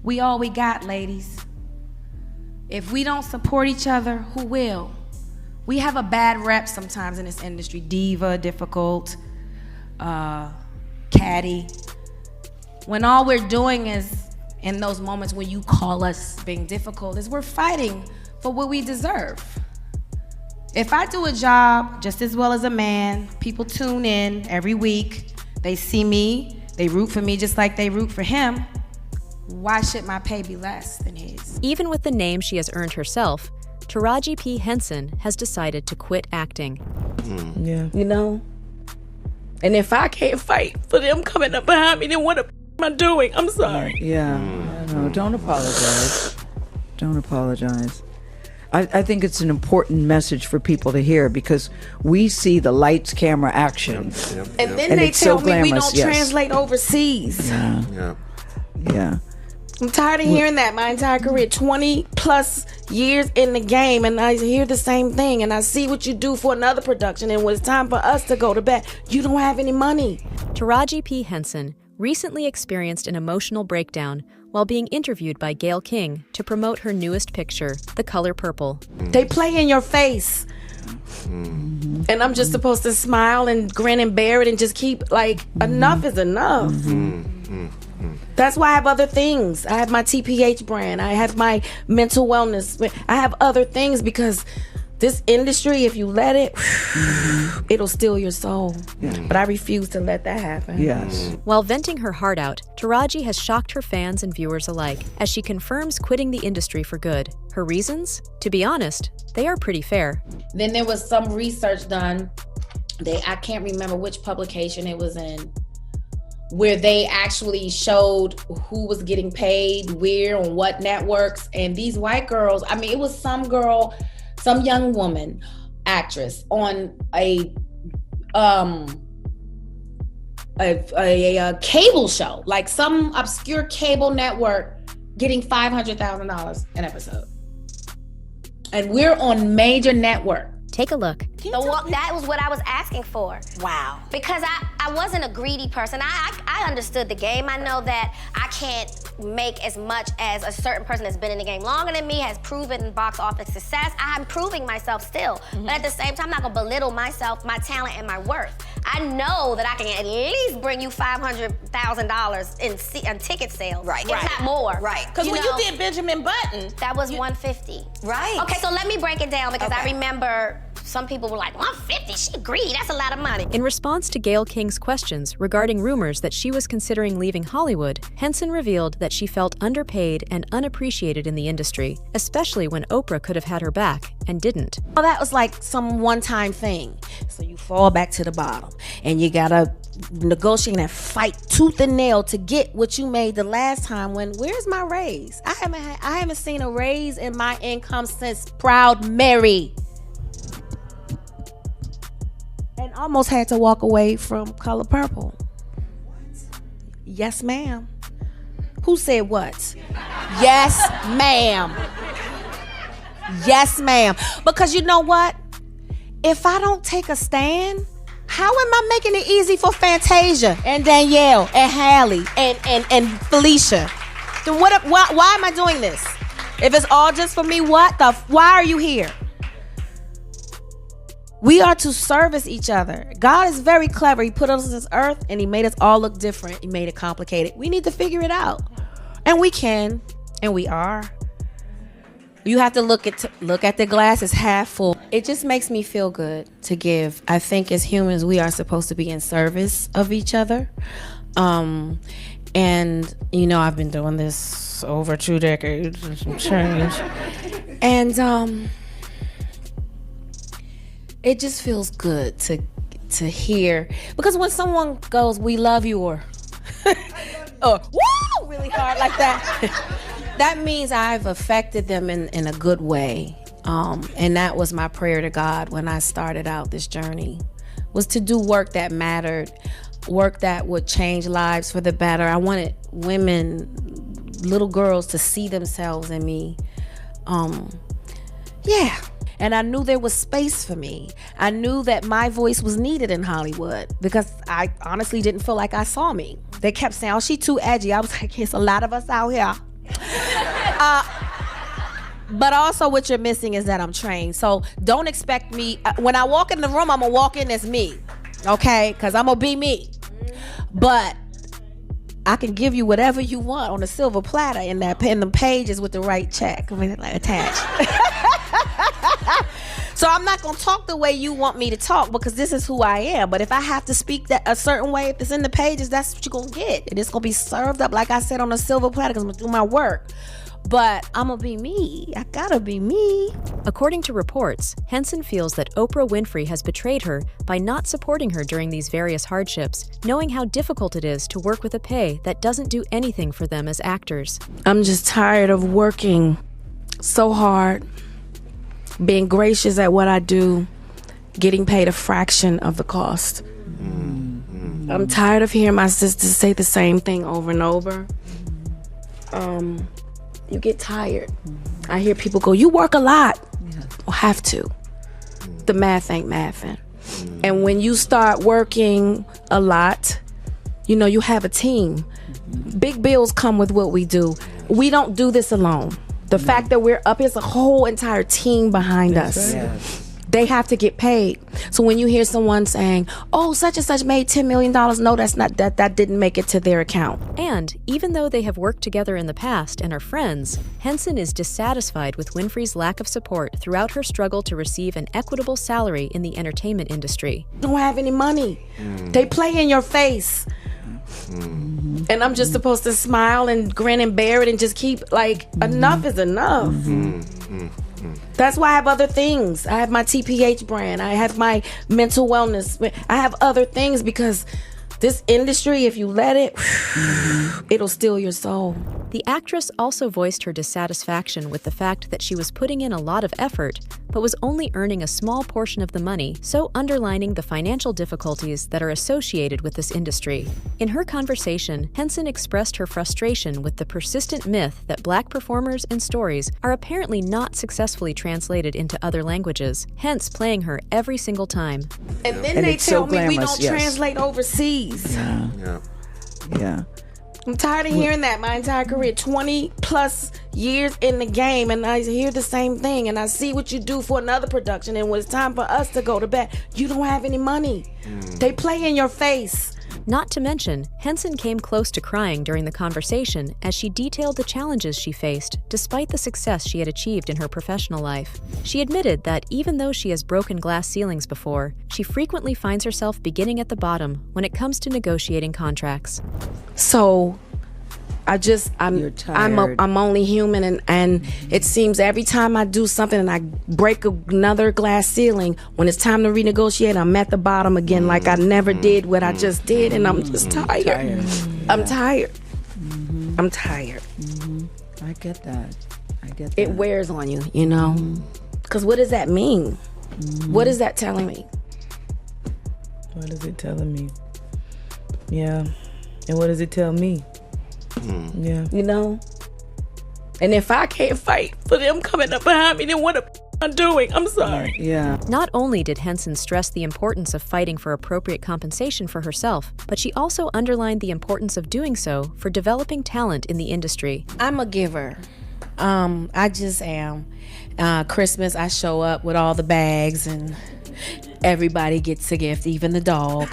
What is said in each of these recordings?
We all we got, ladies. If we don't support each other, who will? We have a bad rep sometimes in this industry. Diva, difficult, catty. When all we're doing is, in those moments when you call us being difficult, is we're fighting for what we deserve. If I do a job just as well as a man, people tune in every week, they see me, they root for me just like they root for him, why should my pay be less than his? Even with the name she has earned herself, Taraji P. Henson has decided to quit acting. Yeah. You know? And if I can't fight for them coming up behind me, then what am I doing? I'm sorry. Yeah. No, don't apologize. Don't apologize. I think it's an important message for people to hear because we see the lights, camera, action. And then they tell me we don't translate overseas. Yeah. I'm tired of hearing that my entire career, 20 plus years in the game, and I hear the same thing, and I see what you do for another production, and when it's time for us to go to bed, you don't have any money. Taraji P. Henson recently experienced an emotional breakdown while being interviewed by Gayle King to promote her newest picture, The Color Purple. They play in your face. And I'm just supposed to smile and grin and bear it and just keep, like, enough is enough. That's why I have other things. I have my TPH brand. I have my mental wellness. I have other things because this industry, if you let it, it'll steal your soul. But I refuse to let that happen. Yes. While venting her heart out, Taraji has shocked her fans and viewers alike as she confirms quitting the industry for good. Her reasons? To be honest, they are pretty fair. Then there was some research done. I can't remember which publication it was in, where they actually showed who was getting paid, where, on what networks. And these white girls, I mean, it was some young woman, actress, on a cable show, like some obscure cable network, getting $500,000 an episode. And we're on major network. Take a look. So that was what I was asking for. Wow. Because I wasn't a greedy person. I understood the game. I know that I can't make as much as a certain person that's been in the game longer than me, has proven box office success. I'm proving myself still. But at the same time, I'm not gonna belittle myself, my talent, and my worth. I know that I can at least bring you $500,000 in ticket sales. Right. If not more. Right. Because when you did Benjamin Button, that was $150. Right. Okay, so let me break it down because I remember some people were like, $150, she greedy, that's a lot of money. In response to Gayle King's questions regarding rumors that she was considering leaving Hollywood, Henson revealed that she felt underpaid and unappreciated in the industry, especially when Oprah could have had her back and didn't. Well, that was like some one-time thing. So you fall back to the bottom and you gotta negotiate and fight tooth and nail to get what you made the last time. Where's my raise? I haven't seen a raise in my income since Proud Mary. And almost had to walk away from Color Purple. Yes, ma'am. Who said what? Yes, ma'am. Yes, ma'am. Because you know what? If I don't take a stand, how am I making it easy for Fantasia and Danielle and Hallie and Felicia? Then why am I doing this? If it's all just for me, why are you here? We are to service each other. God is very clever. He put us on this earth and he made us all look different. He made it complicated. We need to figure it out. And we can, and we are. You have to look at the glass as half full. It just makes me feel good to give. I think as humans, we are supposed to be in service of each other. And, you know, I've been doing this over 2 decades and some change. And, it just feels good to hear, because when someone goes, "We love you," or "Woo!" really hard like that, that means I've affected them in a good way. And that was my prayer to God when I started out this journey, was to do work that mattered, work that would change lives for the better. I wanted women, little girls, to see themselves in me. Yeah. And I knew there was space for me. I knew that my voice was needed in Hollywood because I honestly didn't feel like I saw me. They kept saying, "Oh, she too edgy." I was like, "It's a lot of us out here But also what you're missing is that I'm trained. So don't expect me, when I walk in the room, I'm gonna walk in as me, okay? Because I'm gonna be me. But I can give you whatever you want on a silver platter in the pages with the right check, attached. So I'm not gonna talk the way you want me to talk because this is who I am. But if I have to speak that a certain way, if it's in the pages, that's what you're gonna get. And it's gonna be served up, like I said, on a silver platter because I'm gonna do my work. But I'm gonna be me. I gotta be me. According to reports, Henson feels that Oprah Winfrey has betrayed her by not supporting her during these various hardships, knowing how difficult it is to work with a pay that doesn't do anything for them as actors. I'm just tired of working so hard, being gracious at what I do, getting paid a fraction of the cost. I'm tired of hearing my sisters say the same thing over and over. You get tired. I hear people go, you work a lot. Well, have to. The math ain't mathing. And when you start working a lot, you know, you have a team. Big bills come with what we do. We don't do this alone. The fact that we're up, there's a whole entire team behind us. Yes. They have to get paid. So when you hear someone saying, oh, such and such made $10 million, no, that's not, that didn't make it to their account. And even though they have worked together in the past and are friends, Henson is dissatisfied with Winfrey's lack of support throughout her struggle to receive an equitable salary in the entertainment industry. Don't have any money. They play in your face. And I'm just supposed to smile and grin and bear it and just keep, like, enough is enough. That's why I have other things. I have my TPH brand. I have my mental wellness. I have other things because this industry, if you let it, it'll steal your soul. The actress also voiced her dissatisfaction with the fact that she was putting in a lot of effort, but was only earning a small portion of the money, so underlining the financial difficulties that are associated with this industry. In her conversation, Henson expressed her frustration with the persistent myth that Black performers and stories are apparently not successfully translated into other languages, hence playing her every single time. And then And they it's so tell me we glamorous, don't yes. translate overseas. Yeah. I'm tired of hearing that my entire career, 20 plus years in the game, and I hear the same thing, and I see what you do for another production, and when it's time for us to go to bed, you don't have any money. They play in your face. Not to mention, Henson came close to crying during the conversation as she detailed the challenges she faced despite the success she had achieved in her professional life. She admitted that even though she has broken glass ceilings before, she frequently finds herself beginning at the bottom when it comes to negotiating contracts. So You're tired. I'm only human, and it seems every time I do something and I break another glass ceiling, when it's time to renegotiate, I'm at the bottom again, like I never did what I just did, and I'm just tired. I'm tired. I'm tired. I get that. It wears on you, you know? Because what does that mean? What is that telling me? What is it telling me? Yeah. And what does it tell me? Yeah. You know? And if I can't fight for them coming up behind me, then what am I doing? I'm sorry. Yeah. Not only did Henson stress the importance of fighting for appropriate compensation for herself, but she also underlined the importance of doing so for developing talent in the industry. I'm a giver. I just am. Christmas, I show up with all the bags and everybody gets a gift, even the dog.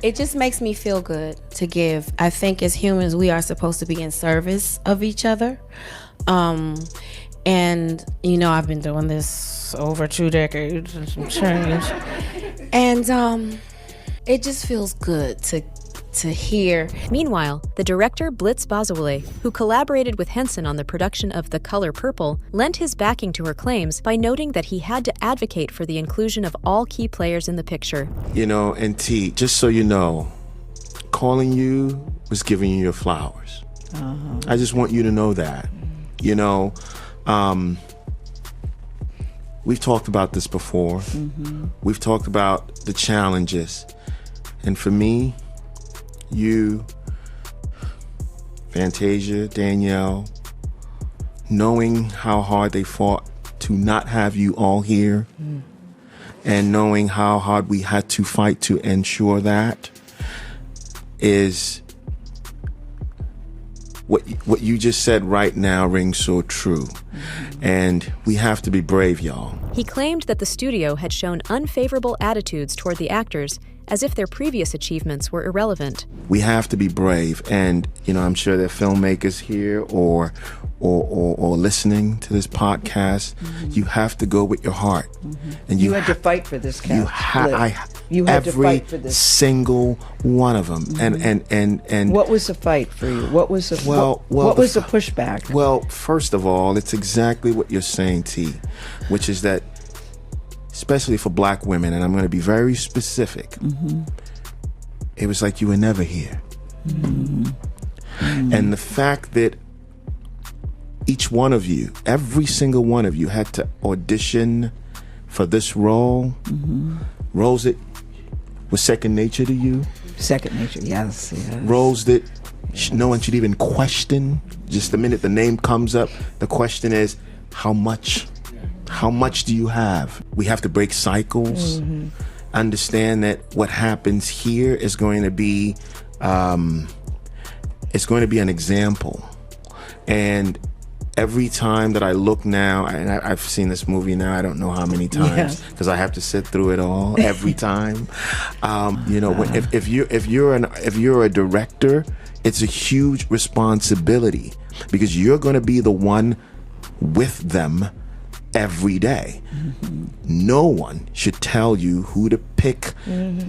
It just makes me feel good to give. I think as humans, we are supposed to be in service of each other. And, you know, I've been doing this over 2 decades and some change. And it just feels good to hear. Meanwhile, the director Blitz Bazawule, who collaborated with Henson on the production of The Color Purple, lent his backing to her claims by noting that he had to advocate for the inclusion of all key players in the picture. You know, and T, just so you know, calling you was giving you your flowers. I just want you to know that. You know, we've talked about this before. We've talked about the challenges. And for me, you, Fantasia, Danielle, knowing how hard they fought to not have you all here, and knowing how hard we had to fight to ensure that is what you just said right now rings so true. And we have to be brave, y'all. He claimed that the studio had shown unfavorable attitudes toward the actors, as if their previous achievements were irrelevant. We have to be brave, and I'm sure there are filmmakers here or listening to this podcast. You have to go with your heart, and You had to fight for this cast. You had to fight for every this. single one of them. And What was the fight for you? What was the Well, what was the pushback? Well, first of all, it's exactly what you're saying, T, which is that, especially for black women, and I'm going to be very specific, it was like you were never here. And the fact that each one of you, every single one of you, had to audition for this role, roles that was second nature to you, Second nature, yes. roles that no one should even question. Just the minute the name comes up, the question is, how much do you have? We have to break cycles, understand that what happens here is going to be it's going to be an example. And every time that I look now, and I've seen this movie now, I don't know how many times, because I have to sit through it all every time. If you're a director, it's a huge responsibility, because you're going to be the one with them every day. No one should tell you who to pick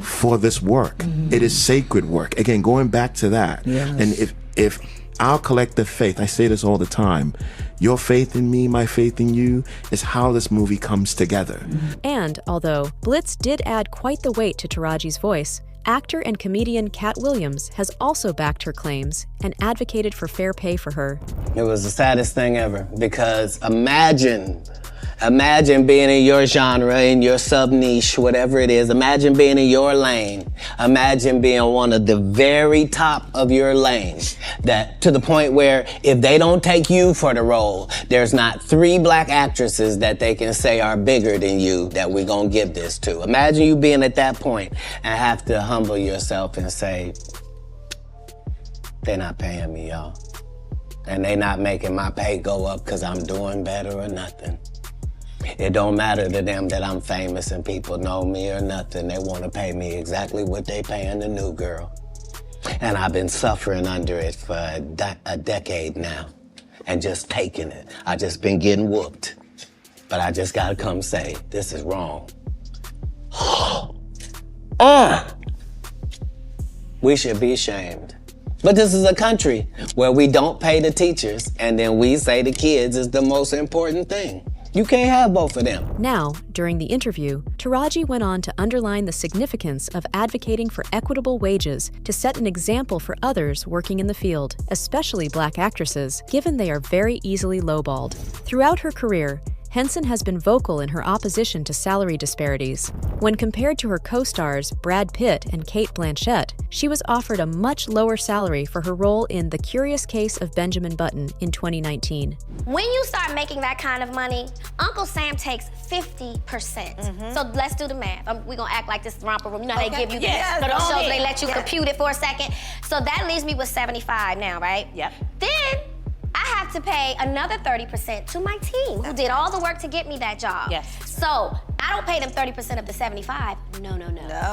for this work. It is sacred work. Again, going back to that. Yes. And if our collective faith, I say this all the time, your faith in me, my faith in you, is how this movie comes together. And although Blitz did add quite the weight to Taraji's voice, actor and comedian Cat Williams has also backed her claims and advocated for fair pay for her. It was the saddest thing ever, because imagine being in your genre, in your sub-niche, whatever it is. Imagine being in your lane. Imagine being one of the very top of your lane, that to the point where if they don't take you for the role, there's not 3 black actresses that they can say are bigger than you that we're gonna give this to. Imagine you being at that point and have to humble yourself and say, they're not paying me, y'all. And they not making my pay go up because I'm doing better or nothing. It don't matter to them that I'm famous and people know me or nothing. They want to pay me exactly what they paying the new girl. And I've been suffering under it for a decade now and just taking it. I just been getting whooped. But I just gotta come say, this is wrong. We should be ashamed. But this is a country where we don't pay the teachers and then we say the kids is the most important thing. You can't have both of them. Now, during the interview, Taraji went on to underline the significance of advocating for equitable wages to set an example for others working in the field, especially black actresses, given they are very easily lowballed. Throughout her career, Henson has been vocal in her opposition to salary disparities. When compared to her co-stars Brad Pitt and Cate Blanchett, she was offered a much lower salary for her role in The Curious Case of Benjamin Button in 2019. When you start making that kind of money, Uncle Sam takes 50%. So let's do the math. We're gonna act like this romper room. You know how they give you those shows, they let you compute it for a second. So that leaves me with 75 now, right? Yep. Then I have to pay another 30% to my team who did all the work to get me that job. Yes. So I don't pay them 30% of the 75. No.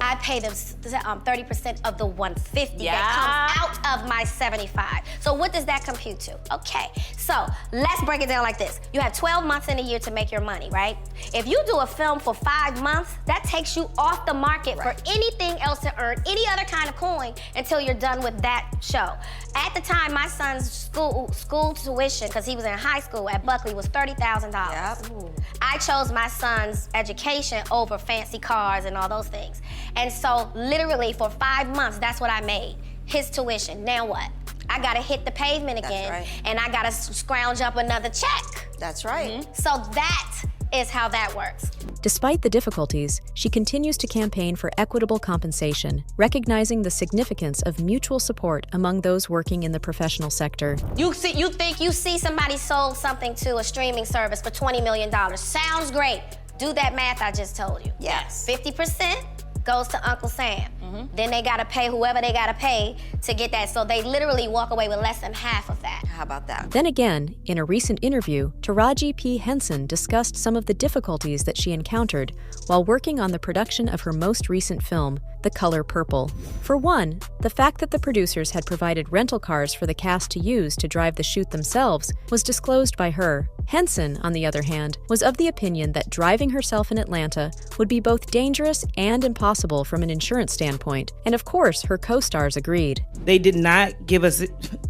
I pay them 30% of the 150 that comes out of my 75. So what does that compute to? Okay, so let's break it down like this. You have 12 months in a year to make your money, right? If you do a film for 5 months, that takes you off the market for anything else to earn any other kind of coin until you're done with that show. At the time, my son's school tuition, because he was in high school at Buckley, was $30,000. I chose my son's education over fancy cars and all those things. And so literally for 5 months, that's what I made, his tuition. Now what? I gotta hit the pavement again, and I gotta scrounge up another check. That's right. So that is how that works. Despite the difficulties, she continues to campaign for equitable compensation, recognizing the significance of mutual support among those working in the professional sector. You think you see somebody sold something to a streaming service for $20 million. Sounds great. Do that math I just told you. Yes. 50% goes to Uncle Sam. Then they gotta pay whoever they gotta pay to get that. So they literally walk away with less than half of that. How about that? Then again, in a recent interview, Taraji P. Henson discussed some of the difficulties that she encountered while working on the production of her most recent film, The Color Purple. For one, the fact that the producers had provided rental cars for the cast to use to drive the shoot themselves was disclosed by her. Henson, on the other hand, was of the opinion that driving herself in Atlanta would be both dangerous and impossible from an insurance standpoint, and of course, her co-stars agreed. They did not give us,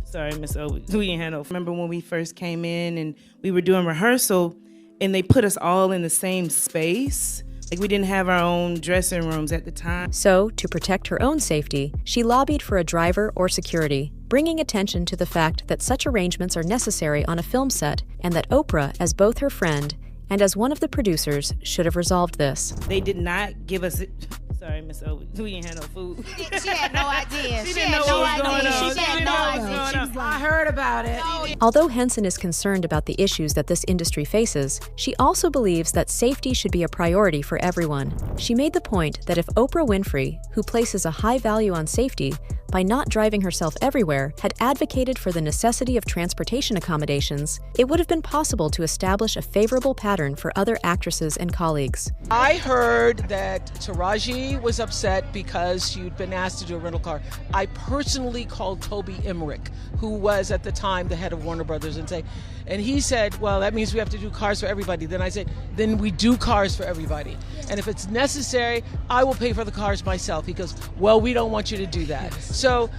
sorry, Miss O, we didn't have no. Remember when we first came in and we were doing rehearsal and they put us all in the same space? Like, we didn't have our own dressing rooms at the time. So, to protect her own safety, she lobbied for a driver or security, bringing attention to the fact that such arrangements are necessary on a film set and that Oprah, as both her friend and as one of the producers, should have resolved this. They did not give us, sorry, Miss O, we didn't have no food. She had no idea. She didn't know what was going on. She had no idea. I heard about it. Although Henson is concerned about the issues that this industry faces, she also believes that safety should be a priority for everyone. She made the point that if Oprah Winfrey, who places a high value on safety, by not driving herself everywhere, had advocated for the necessity of transportation accommodations, it would have been possible to establish a favorable pattern for other actresses and colleagues. I heard that Taraji was upset because she'd been asked to do a rental car. I personally called Toby Emmerich, who was at the time the head of Warner Brothers, and he said, well, that means we have to do cars for everybody. Then I said, then we do cars for everybody. And if it's necessary, I will pay for the cars myself. He goes, well, we don't want you to do that. So,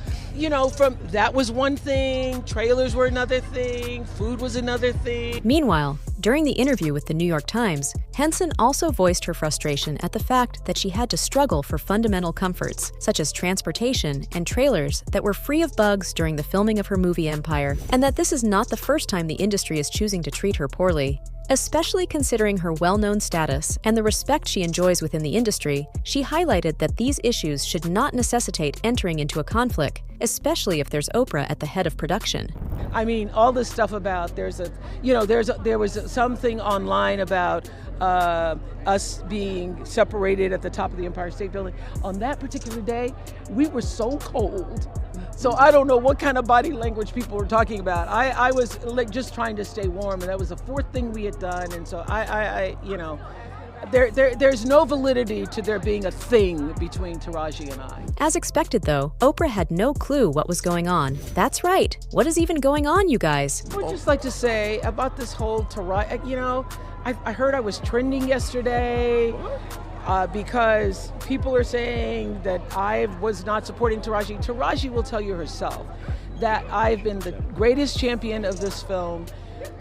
from that was one thing, trailers were another thing, food was another thing. Meanwhile, during the interview with the New York Times, Henson also voiced her frustration at the fact that she had to struggle for fundamental comforts, such as transportation and trailers that were free of bugs during the filming of her movie Empire, and that this is not the first time the industry is choosing to treat her poorly. Especially considering her well-known status and the respect she enjoys within the industry, she highlighted that these issues should not necessitate entering into a conflict, especially if there's Oprah at the head of production. I mean, all this stuff about there was something online about us being separated at the top of the Empire State Building. On that particular day, we were so cold. So I don't know what kind of body language people were talking about. I was like just trying to stay warm, and that was the fourth thing we had done. And so there's no validity to there being a thing between Taraji and I. As expected, though, Oprah had no clue what was going on. That's right. What is even going on, you guys? I would just like to say about this whole Taraji, I heard I was trending yesterday. Because people are saying that I was not supporting Taraji. Taraji will tell you herself that I've been the greatest champion of this film,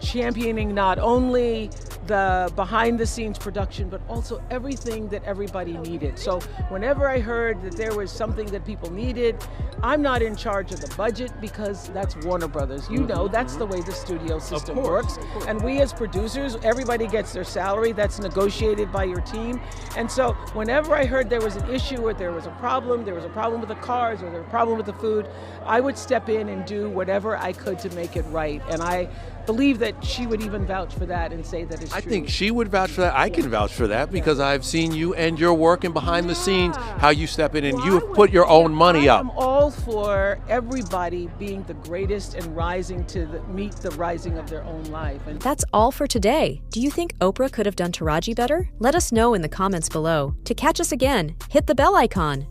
championing not only the behind-the-scenes production, but also everything that everybody needed. So whenever I heard that there was something that people needed, I'm not in charge of the budget because that's Warner Brothers. That's the way the studio system works. And we as producers, everybody gets their salary. That's negotiated by your team. And so whenever I heard there was an issue or there was a problem with the cars or there was a problem with the food, I would step in and do whatever I could to make it right. And I believe that she would even vouch for that and say that it's true. I think she would vouch for that. I can vouch for that because I've seen you and your work and behind the scenes, how you step in and you have put your own money up. I'm all for everybody being the greatest and rising to meet the rising of their own life. And that's all for today. Do you think Oprah could have done Taraji better? Let us know in the comments below. To catch us again, hit the bell icon.